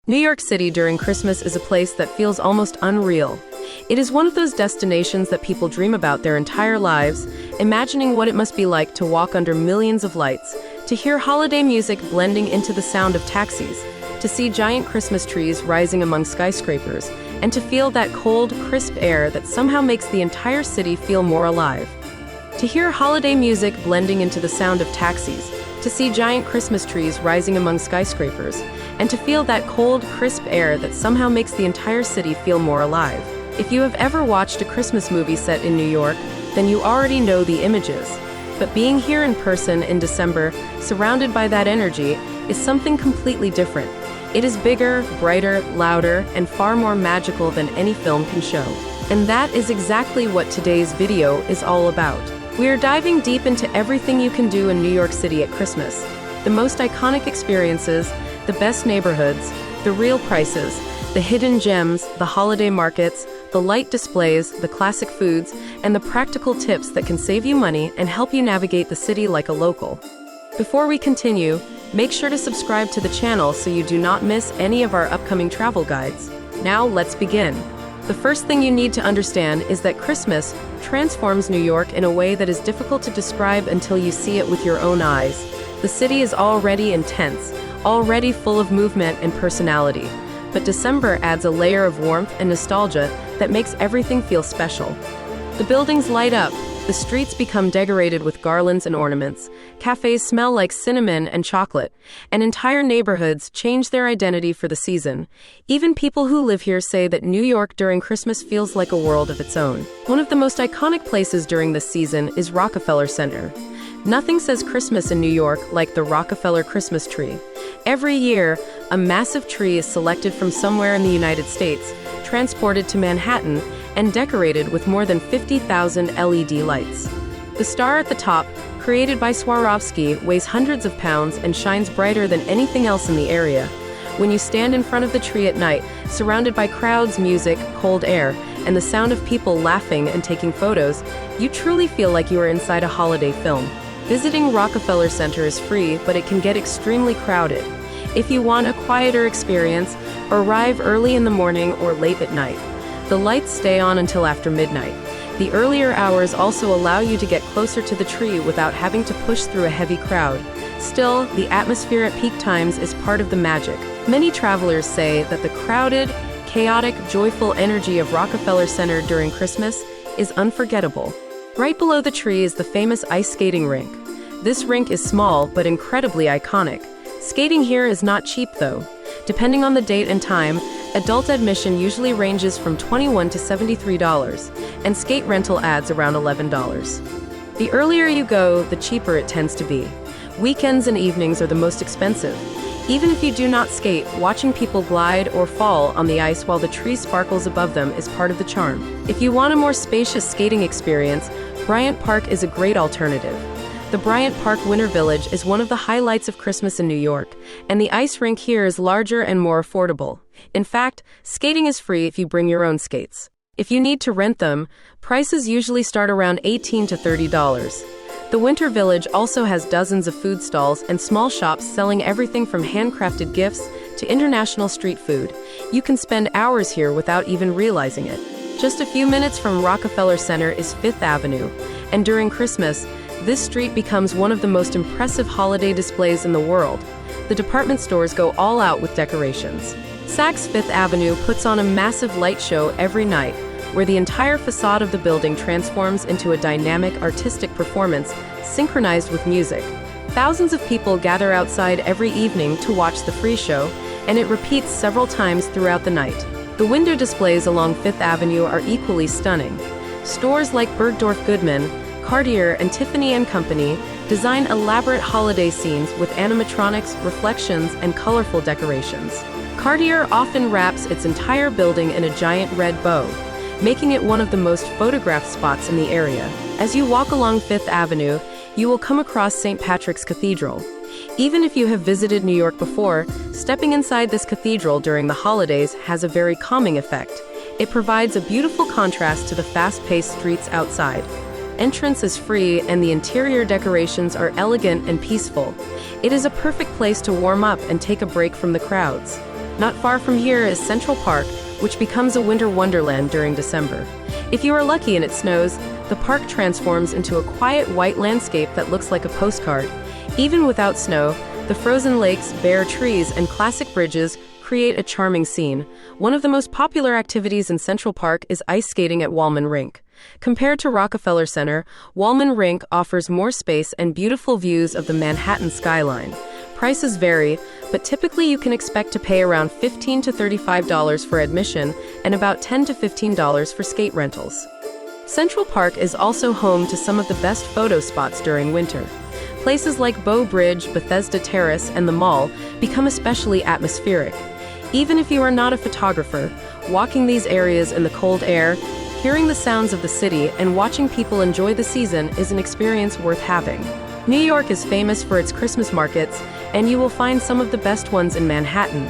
New York City during Christmas is a place that feels almost unreal. It is one of those destinations that people dream about their entire lives, imagining what it must be like to walk under millions of lights, to hear holiday music blending into the sound of taxis, to see giant Christmas trees rising among skyscrapers, and to feel that cold, crisp air that somehow makes the entire city feel more alive. To hear holiday music blending into the sound of taxis, to see giant Christmas trees rising among skyscrapers, and to feel that cold, crisp air that somehow makes the entire city feel more alive. If you have ever watched a Christmas movie set in New York, then you already know the images. But being here in person in December, surrounded by that energy, is something completely different. It is bigger, brighter, louder, and far more magical than any film can show. And that is exactly what today's video is all about. We are diving deep into everything you can do in New York City at Christmas. The most iconic experiences, the best neighborhoods, the real prices, the hidden gems, the holiday markets, the light displays, the classic foods, and the practical tips that can save you money and help you navigate the city like a local. Before we continue, make sure to subscribe to the channel so you do not miss any of our upcoming travel guides. Now let's begin. The first thing you need to understand is that Christmas transforms New York in a way that is difficult to describe until you see it with your own eyes. The city is already intense, already full of movement and personality, but December adds a layer of warmth and nostalgia that makes everything feel special. The buildings light up, the streets become decorated with garlands and ornaments, cafes smell like cinnamon and chocolate, and entire neighborhoods change their identity for the season. Even people who live here say that New York during Christmas feels like a world of its own. One of the most iconic places during this season is Rockefeller Center. Nothing says Christmas in New York like the Rockefeller Christmas tree. Every year, a massive tree is selected from somewhere in the United States, transported to Manhattan, and decorated with more than 50,000 LED lights. The star at the top, created by Swarovski, weighs hundreds of pounds and shines brighter than anything else in the area. When you stand in front of the tree at night, surrounded by crowds, music, cold air, and the sound of people laughing and taking photos, you truly feel like you are inside a holiday film. Visiting Rockefeller Center is free, but it can get extremely crowded. If you want a quieter experience, arrive early in the morning or late at night. The lights stay on until after midnight. The earlier hours also allow you to get closer to the tree without having to push through a heavy crowd. Still, the atmosphere at peak times is part of the magic. Many travelers say that the crowded, chaotic, joyful energy of Rockefeller Center during Christmas is unforgettable. Right below the tree is the famous ice skating rink. This rink is small but incredibly iconic. Skating here is not cheap though. Depending on the date and time, adult admission usually ranges from $21 to $73, and skate rental adds around $11. The earlier you go, the cheaper it tends to be. Weekends and evenings are the most expensive. Even if you do not skate, watching people glide or fall on the ice while the tree sparkles above them is part of the charm. If you want a more spacious skating experience, Bryant Park is a great alternative. The Bryant Park Winter Village is one of the highlights of Christmas in New York, and the ice rink here is larger and more affordable. In fact, skating is free if you bring your own skates. If you need to rent them, prices usually start around $18 to $30. The Winter Village also has dozens of food stalls and small shops selling everything from handcrafted gifts to international street food. You can spend hours here without even realizing it. Just a few minutes from Rockefeller Center is Fifth Avenue, and during Christmas, this street becomes one of the most impressive holiday displays in the world. The department stores go all out with decorations. Saks Fifth Avenue puts on a massive light show every night, where the entire facade of the building transforms into a dynamic artistic performance synchronized with music. Thousands of people gather outside every evening to watch the free show, and it repeats several times throughout the night. The window displays along Fifth Avenue are equally stunning. Stores like Bergdorf Goodman, Cartier, and Tiffany & Company design elaborate holiday scenes with animatronics, reflections, and colorful decorations. Cartier often wraps its entire building in a giant red bow, making it one of the most photographed spots in the area. As you walk along Fifth Avenue, you will come across St. Patrick's Cathedral. Even if you have visited New York before, stepping inside this cathedral during the holidays has a very calming effect. It provides a beautiful contrast to the fast-paced streets outside. Entrance is free and the interior decorations are elegant and peaceful. It is a perfect place to warm up and take a break from the crowds. Not far from here is Central Park, which becomes a winter wonderland during December. If you are lucky and it snows, the park transforms into a quiet white landscape that looks like a postcard. Even without snow, the frozen lakes, bare trees, and classic bridges create a charming scene. One of the most popular activities in Central Park is ice skating at Wallman Rink. Compared to Rockefeller Center, Wallman Rink offers more space and beautiful views of the Manhattan skyline. Prices vary, but typically you can expect to pay around $15 to $35 for admission and about $10 to $15 for skate rentals. Central Park is also home to some of the best photo spots during winter. Places like Bow Bridge, Bethesda Terrace, and the Mall become especially atmospheric. Even if you are not a photographer, walking these areas in the cold air, hearing the sounds of the city, and watching people enjoy the season is an experience worth having. New York is famous for its Christmas markets, and you will find some of the best ones in Manhattan.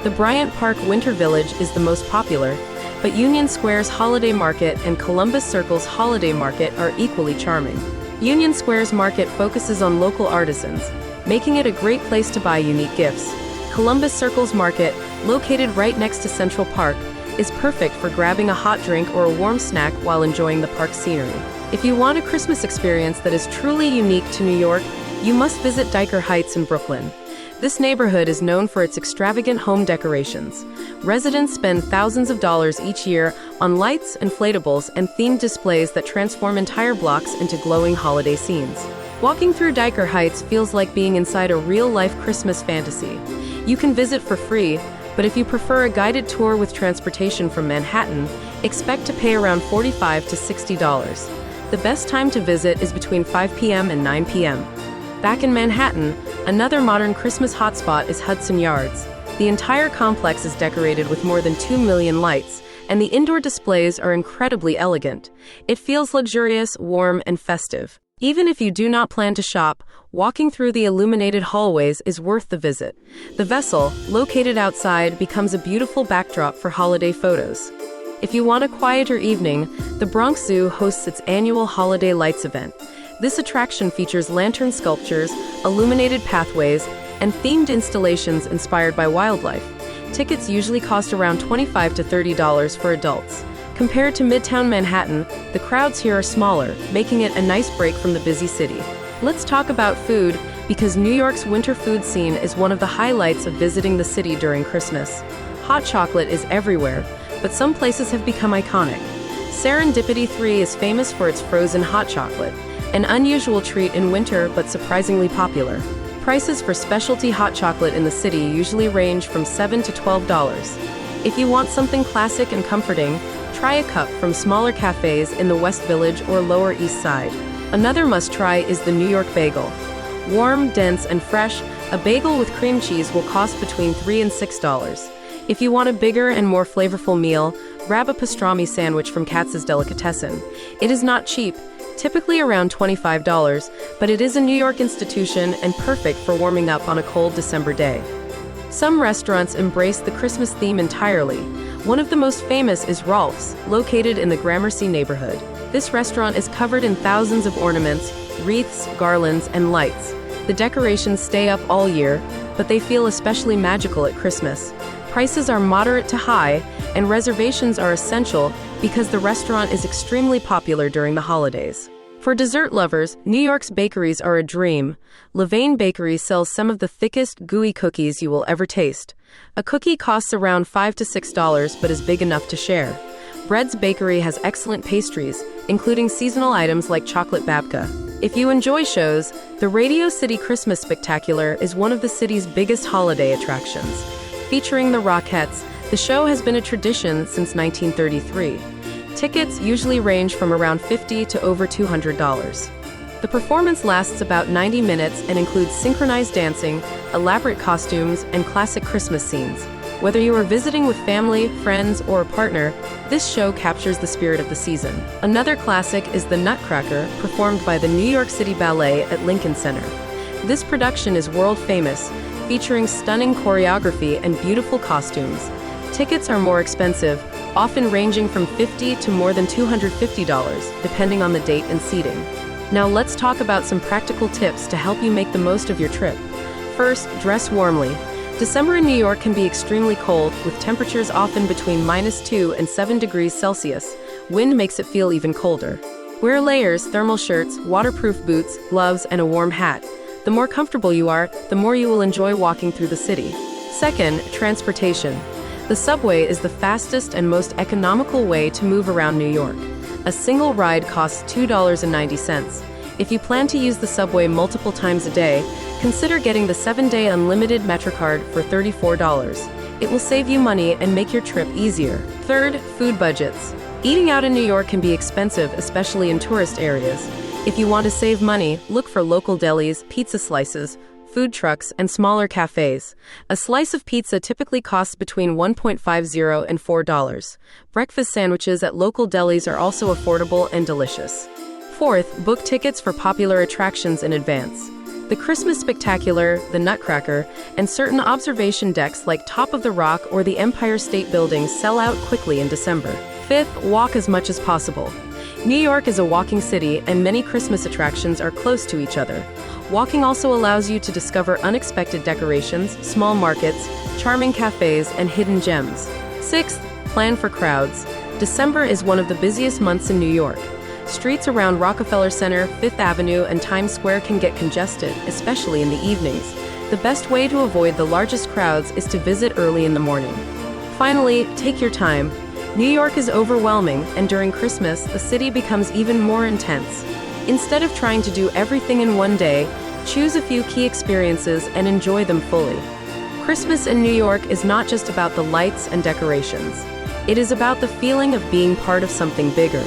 The Bryant Park Winter Village is the most popular, but Union Square's Holiday Market and Columbus Circle's Holiday Market are equally charming. Union Square's market focuses on local artisans, making it a great place to buy unique gifts. Columbus Circle's market, located right next to Central Park, is perfect for grabbing a hot drink or a warm snack while enjoying the park scenery. If you want a Christmas experience that is truly unique to New York, you must visit Dyker Heights in Brooklyn. This neighborhood is known for its extravagant home decorations. Residents spend thousands of dollars each year on lights, inflatables, and themed displays that transform entire blocks into glowing holiday scenes. Walking through Dyker Heights feels like being inside a real-life Christmas fantasy. You can visit for free, but if you prefer a guided tour with transportation from Manhattan, expect to pay around $45 to $60. The best time to visit is between 5 p.m. and 9 p.m. Back in Manhattan, another modern Christmas hotspot is Hudson Yards. The entire complex is decorated with more than 2 million lights, and the indoor displays are incredibly elegant. It feels luxurious, warm, and festive. Even if you do not plan to shop, walking through the illuminated hallways is worth the visit. The Vessel, located outside, becomes a beautiful backdrop for holiday photos. If you want a quieter evening, the Bronx Zoo hosts its annual Holiday Lights event. This attraction features lantern sculptures, illuminated pathways, and themed installations inspired by wildlife. Tickets usually cost around $25 to $30 for adults. Compared to Midtown Manhattan, the crowds here are smaller, making it a nice break from the busy city. Let's talk about food, because New York's winter food scene is one of the highlights of visiting the city during Christmas. Hot chocolate is everywhere, but some places have become iconic. Serendipity 3 is famous for its frozen hot chocolate, an unusual treat in winter but surprisingly popular. Prices for specialty hot chocolate in the city usually range from $7 to $12. If you want something classic and comforting, try a cup from smaller cafes in the West Village or Lower East Side. Another must-try is the New York bagel. Warm, dense, and fresh, a bagel with cream cheese will cost between $3 and $6. If you want a bigger and more flavorful meal, grab a pastrami sandwich from Katz's Delicatessen. It is not cheap, typically around $25, but it is a New York institution and perfect for warming up on a cold December day. Some restaurants embrace the Christmas theme entirely. One of the most famous is Rolf's, located in the Gramercy neighborhood. This restaurant is covered in thousands of ornaments, wreaths, garlands, and lights. The decorations stay up all year, but they feel especially magical at Christmas. Prices are moderate to high, and reservations are essential because the restaurant is extremely popular during the holidays. For dessert lovers, New York's bakeries are a dream. Levain Bakery sells some of the thickest, gooey cookies you will ever taste. A cookie costs around $5 to $6 but is big enough to share. Bread's Bakery has excellent pastries, including seasonal items like chocolate babka. If you enjoy shows, the Radio City Christmas Spectacular is one of the city's biggest holiday attractions. Featuring the Rockettes, the show has been a tradition since 1933. Tickets usually range from around $50 to over $200. The performance lasts about 90 minutes and includes synchronized dancing, elaborate costumes, and classic Christmas scenes. Whether you are visiting with family, friends, or a partner, this show captures the spirit of the season. Another classic is The Nutcracker, performed by the New York City Ballet at Lincoln Center. This production is world famous, featuring stunning choreography and beautiful costumes. Tickets are more expensive, often ranging from $50 to more than $250, depending on the date and seating. Now let's talk about some practical tips to help you make the most of your trip. First, dress warmly. December in New York can be extremely cold, with temperatures often between -2 and 7 degrees Celsius. Wind makes it feel even colder. Wear layers, thermal shirts, waterproof boots, gloves, and a warm hat. The more comfortable you are, the more you will enjoy walking through the city. Second, transportation. The subway is the fastest and most economical way to move around New York. A single ride costs $2.90. If you plan to use the subway multiple times a day, consider getting the 7-day unlimited MetroCard for $34. It will save you money and make your trip easier. Third, food budgets. Eating out in New York can be expensive, especially in tourist areas. If you want to save money, look for local delis, pizza slices, food trucks, and smaller cafes. A slice of pizza typically costs between $1.50 and $4. Breakfast sandwiches at local delis are also affordable and delicious. Fourth, book tickets for popular attractions in advance. The Christmas Spectacular, the Nutcracker, and certain observation decks like Top of the Rock or the Empire State Building sell out quickly in December. Fifth, walk as much as possible. New York is a walking city, and many Christmas attractions are close to each other. Walking also allows you to discover unexpected decorations, small markets, charming cafes, and hidden gems. Sixth, plan for crowds. December is one of the busiest months in New York. Streets around Rockefeller Center, Fifth Avenue, and Times Square can get congested, especially in the evenings. The best way to avoid the largest crowds is to visit early in the morning. Finally, take your time. New York is overwhelming, and during Christmas, the city becomes even more intense. Instead of trying to do everything in one day, choose a few key experiences and enjoy them fully. Christmas in New York is not just about the lights and decorations. It is about the feeling of being part of something bigger.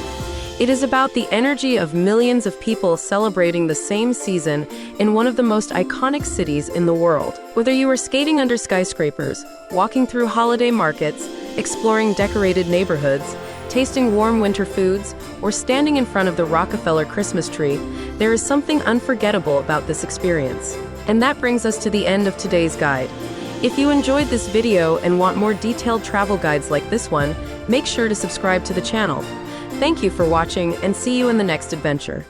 It is about the energy of millions of people celebrating the same season in one of the most iconic cities in the world. Whether you are skating under skyscrapers, walking through holiday markets, exploring decorated neighborhoods, tasting warm winter foods, or standing in front of the Rockefeller Christmas tree, there is something unforgettable about this experience. And that brings us to the end of today's guide. If you enjoyed this video and want more detailed travel guides like this one, make sure to subscribe to the channel. Thank you for watching, and see you in the next adventure.